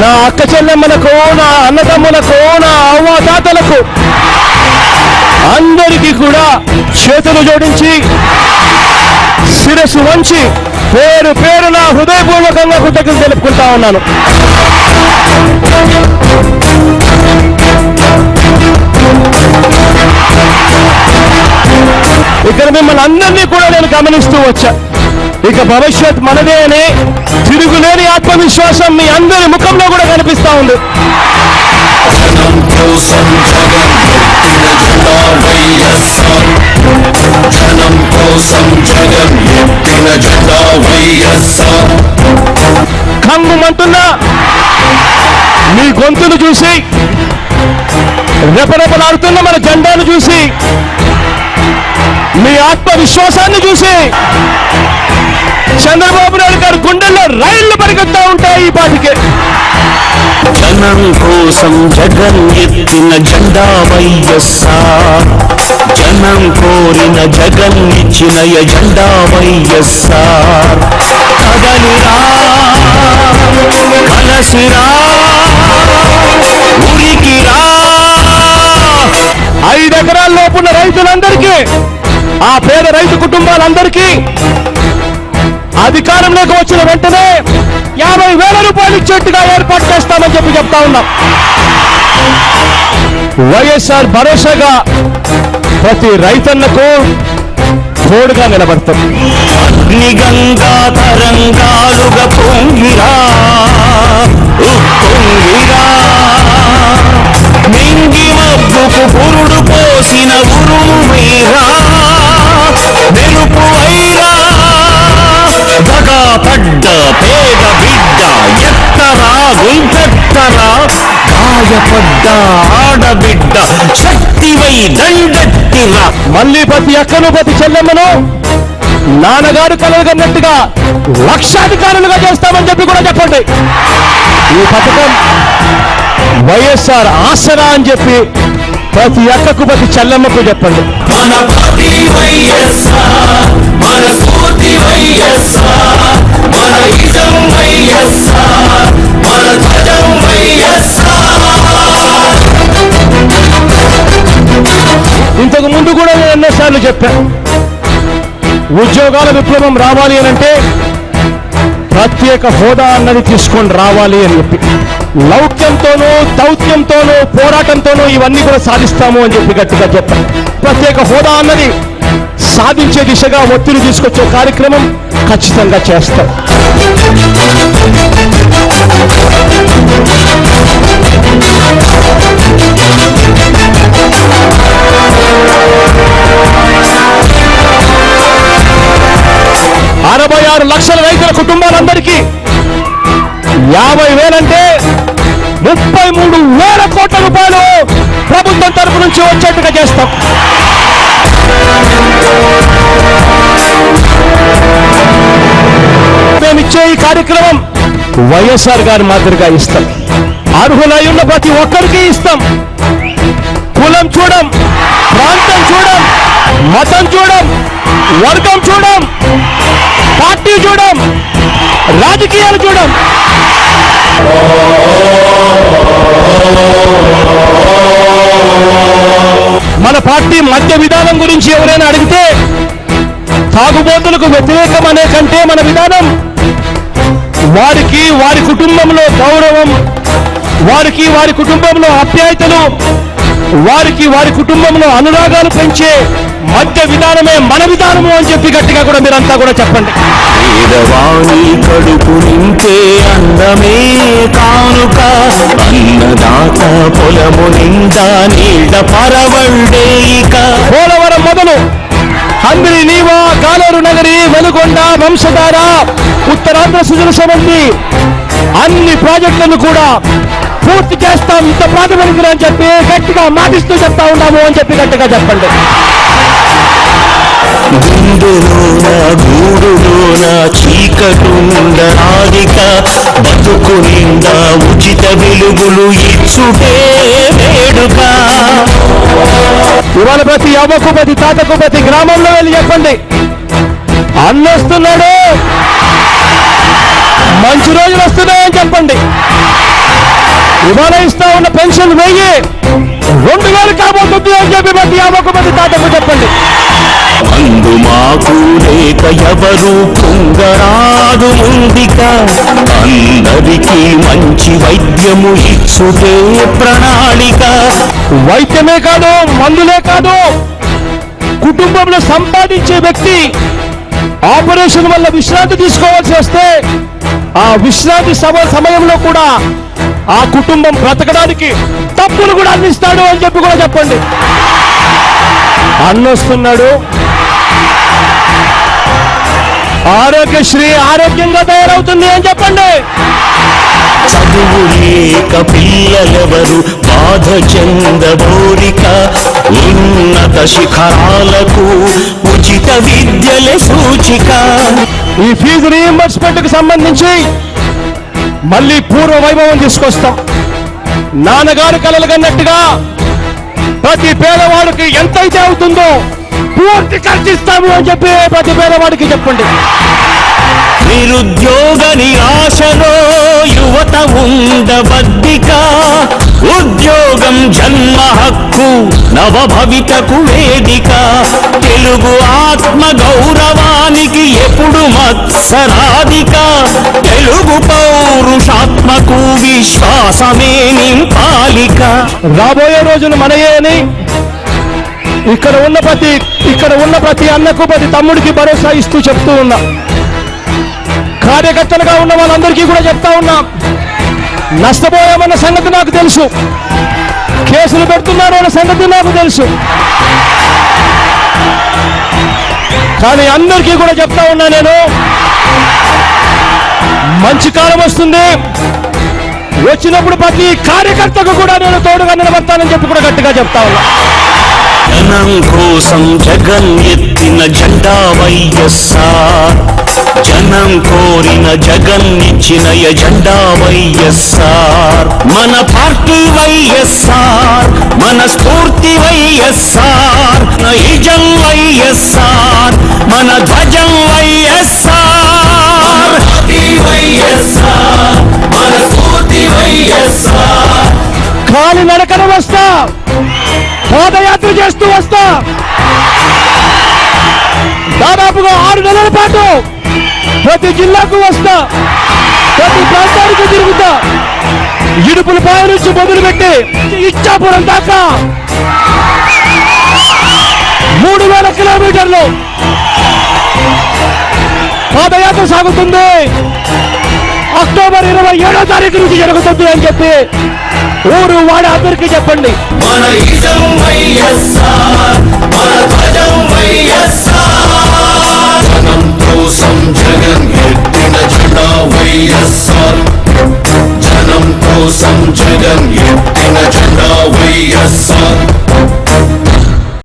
నా అక్క చెల్లెమ్మలకు, నా అన్నదమ్ములకు, నా అవ్వాతాతలకు అందరికీ కూడా చేతులు జోడించి శిరస్సు వంచి పేరు పేరున హృదయపూర్వకంగా కృతజ్ఞతలు తెలుపుకుంటా ఉన్నాను. ఇక్కడ మిమ్మల్ని అందరినీ కూడా నేను గమనిస్తూ వచ్చా. ఇక భవిష్యత్ మనదే అనే తిరుగులేని ఆత్మవిశ్వాసం మీ అందరి ముఖంలో కూడా కనిపిస్తా ఉంది. కంగుమంటున్నా మీ గొంతులు చూసి, రెపరెపలాడుతున్న మన జెండాను చూసి, మీ ఆత్మవిశ్వాసాన్ని చూసి చంద్రబాబు నాయుడు గారు గుండెల్లో రైళ్లు పరిగెత్తా ఉంటాయి. ఈ పాటికే జనం కోసం జగన్ ఎత్తిన జెండా వైఎస్ఆర్, జనం కోరిన జగన్ ఇచ్చిన ఎజెండా వైఎస్ఆర్. కదలిరా కలసిరా ఉరికిరా. 5 ఎకరాల లోపున్న రైతులందరికీ, ఆ పేద రైతు కుటుంబాలందరికీ అధికారంలోకి వచ్చిన వెంటనే 50,000 రూపాయలు ఇచ్చేట్టుగా ఏర్పాటు చేస్తామని చెప్తా ఉన్నాం. వైఎస్ఆర్ భరోసాగా ప్రతి రైతన్నకు తోడుగా నిలబడతాం. అగ్నిగంగా తరంగాలుగా పొంగిరా ఉప్పొంగిరా, మింగి మబ్బుకు పురుడు పోసిన ఉరుము మీరా, మెరుపు వైరా, దగా పడ్డ పేద బిడ్డ ఎత్తరా గుంపెత్తరా, గాయపడ్డ ఆడబిడ్డ శక్తివై దండెత్తిరా. మళ్ళీ ప్రతి అక్కను ప్రతి చెల్లెమ్మను నాన్నగారు కలగన్నట్టుగా లక్షాధికారులుగా చేస్తామని చెప్పి కూడా చెప్పండి. ఈ పథకం వైఎస్ఆర్ ఆసరా అని చెప్పి ప్రతి అక్కకు ప్రతి చెల్లెమ్మకు చెప్పండి. మన పార్టీ వైఎస్ఆర్, మన స్ఫూర్తి వైఎస్ఆర్, మన ఇజం వైఎస్ఆర్, మన ధ్వజం వైఎస్ఆర్. ఇంతకు ముందు కూడా నేను ఎన్నోసార్లు చెప్పాను, ఉద్యోగాల విప్లవం రావాలి అనంటే ప్రత్యేక హోదా అన్నది తీసుకొని రావాలి అని చెప్పి, లౌక్యంతోనూ దౌత్యంతోనూ పోరాటంతోనూ ఇవన్నీ కూడా సాధిస్తాము అని చెప్పి గట్టిగా చెప్పాను. ప్రత్యేక హోదా అన్నది సాధించే దిశగా ఒత్తిడి తీసుకొచ్చే కార్యక్రమం ఖచ్చితంగా చేస్తాం. అరవై 66 లక్షల రైతుల కుటుంబాలందరికీ 50,000 అంటే 33,000 కోట్ల రూపాయలు ప్రభుత్వం తరపు నుంచి వచ్చేట్టుగా చేస్తాం. మేమిచ్చే ఈ కార్యక్రమం వైఎస్ఆర్ గారి మాదిరిగా ఇస్తాం. అర్హులై ఉన్న ప్రతి ఒక్కరికి ఇస్తాం. కులం చూడం, ప్రాంతం చూడం, మతం చూడం, వర్గం చూడం, పార్టీ చూడం, రాజకీయాలు చూడం. మన పార్టీ మద్య విధానం గురించి ఎవరైనా అడిగితే తాగుబోతులకు వ్యతిరేకం అనే కంటే మన విధానం వారికి వారి కుటుంబంలో గౌరవం, వారికి వారి కుటుంబంలో ఆప్యాయతలు, వారికి వారి కుటుంబంలో అనురాగాలు పెంచే మధ్య విధానమే మన విధానము అని చెప్పి గట్టిగా కూడా మీరంతా కూడా చెప్పండి. పేదవాణి కడుపు నింపే అన్నమే కానుక, అన్నదాత పొలము నిండా నీడ పరవళ్ళే. ఇక పోలవరం మొదలు హంద్రి, నీవా, కాలేరు నగరి, వెలుగొండ, వంశధార, ఉత్తరాంధ్ర సుజల సమంతి అన్ని ప్రాజెక్టులను కూడా పూర్తి చేస్తాం. ఇంత ప్రాతిపదికన అని చెప్పి గట్టిగా మాటిస్తూ చెప్తా ఉన్నాము అని చెప్పి గట్టిగా చెప్పండి. గుండెలోన గూడులోన చీకటుండరాదిక, బతుకు నిండా ఉచిత వెలుగులు ఇచ్చుటే వేడుక. ఇవాళ ప్రతి అవ్వకు, ప్రతి తాతకు, ప్రతి గ్రామంలో వెళ్ళి చెప్పండి, అన్నొస్తున్నాడు, మంచి రోజులు వస్తున్నాయని చెప్పండి. ఇవాళ ఇస్తా ఉన్న పెన్షన్ 1000 కాబోతుంది అని చెప్పి ప్రతి 50 మంది తాతకు చెప్పండి. అందు మాకు లేక ఎవరు పొంగరాదు ముందిక, అందరికీ మంచి వైద్యము ఇచ్చుటే ప్రణాళిక. వైద్యమే కాదు, మందులే కాదు, కుటుంబంలో సంపాదించే వ్యక్తి ఆపరేషన్ వల్ల విశ్రాంతి తీసుకోవాల్సి వస్తే ఆ విశ్రాంతి సమయంలో కూడా ఆ కుటుంబం బ్రతకడానికి డబ్బులు కూడా అందిస్తాడు అని చెప్పి కూడా చెప్పండి. అన్నొస్తున్నాడు, ఆరోగ్యశ్రీ ఆరోగ్యంగా తయారవుతుంది అని చెప్పండి. చదువు లేక పిల్లలెవరు బాధ చెందబోరిక, ఉన్నత శిఖరాలకు ఉచిత విద్యల సూచిక. ఈ ఫీజు రీయింబర్స్మెంట్ కు సంబంధించి మళ్ళీ పూర్వ వైభవం తీసుకొస్తాం. నాన్నగారు కలలు కన్నట్టుగా ప్రతి పేదవాడికి ఎంతైతే అవుతుందో పూర్తి ఖర్చిస్తాము అని చెప్పి ప్రతి పేదవాడికి చెప్పండి. నిరుద్యోగ నిరాశలో యువత ఉండబద్దిక, ఉద్యోగం జన్మ హక్కు నవభవితకు వేదిక. తెలుగు ఆత్మ గౌరవానికి ఎప్పుడు మత్సరాధిక, తెలుగు పౌరుషాత్మకు విశ్వాసమే నింపాలిక. రాబోయే రోజులు మనయే అని ఇక్కడ ఉన్న ప్రతి అన్నకు ప్రతి తమ్ముడికి భరోసా ఇస్తూ చెప్తూ ఉన్నా. కార్యకర్తలుగా ఉన్న వాళ్ళందరికీ కూడా చెప్తా ఉన్నా, నష్టపోయామన్న సంగతి నాకు తెలుసు, కేసులు పెడుతున్నారు అన్న సంగతి నాకు తెలుసు. కానీ అందరికీ కూడా చెప్తా ఉన్నా, నేను మంచి కాలం వస్తుంది, వచ్చినప్పుడు ప్రతి కార్యకర్తకు కూడా నేను తోడుగా నిలబడతానని చెప్పి కూడా గట్టిగా చెప్తా ఉన్నా. జనం కోసం జగన్ ఎత్తిన జెండా వైఎస్ఆర్, జనం కోరిన జగన్ ఇచ్చిన ఎజెండా వైఎస్ఆర్. మన పార్టీ వైఎస్ఆర్, మన స్ఫూర్తి వైఎస్ఆర్, నైజం వైఎస్ఆర్, మన ధ్వజం వైఎస్ఆర్. మన స్ఫూర్తి వైఎస్ఆర్. కాలి నడకన వస్తా, పాదయాత్ర చేస్తూ వస్తా, దాదాపుగా 6 నెలల పాటు ప్రతి జిల్లాకు వస్తా, ప్రతి ప్రాంతానికి తిరుగుతా. ఇడుపులపాయ నుంచి మొదలుపెట్టి ఇచ్చాపురం దాకా 3000 కిలోమీటర్లు పాదయాత్ర సాగుతుంది. అక్టోబర్ 27వ తారీఖు నుంచి జరుగుతుంది అని చెప్పి ఊరు వాడ అందరికీ చెప్పండి. మన ఇజం వైఎస్ఆర్, మన ధ్వజం వైఎస్ఆర్. జనం కోసం జగన్ ఎత్తిన జెండా వైఎస్ఆర్, జనం కోసం జగన్ ఎత్తిన జెండా వైఎస్ఆర్.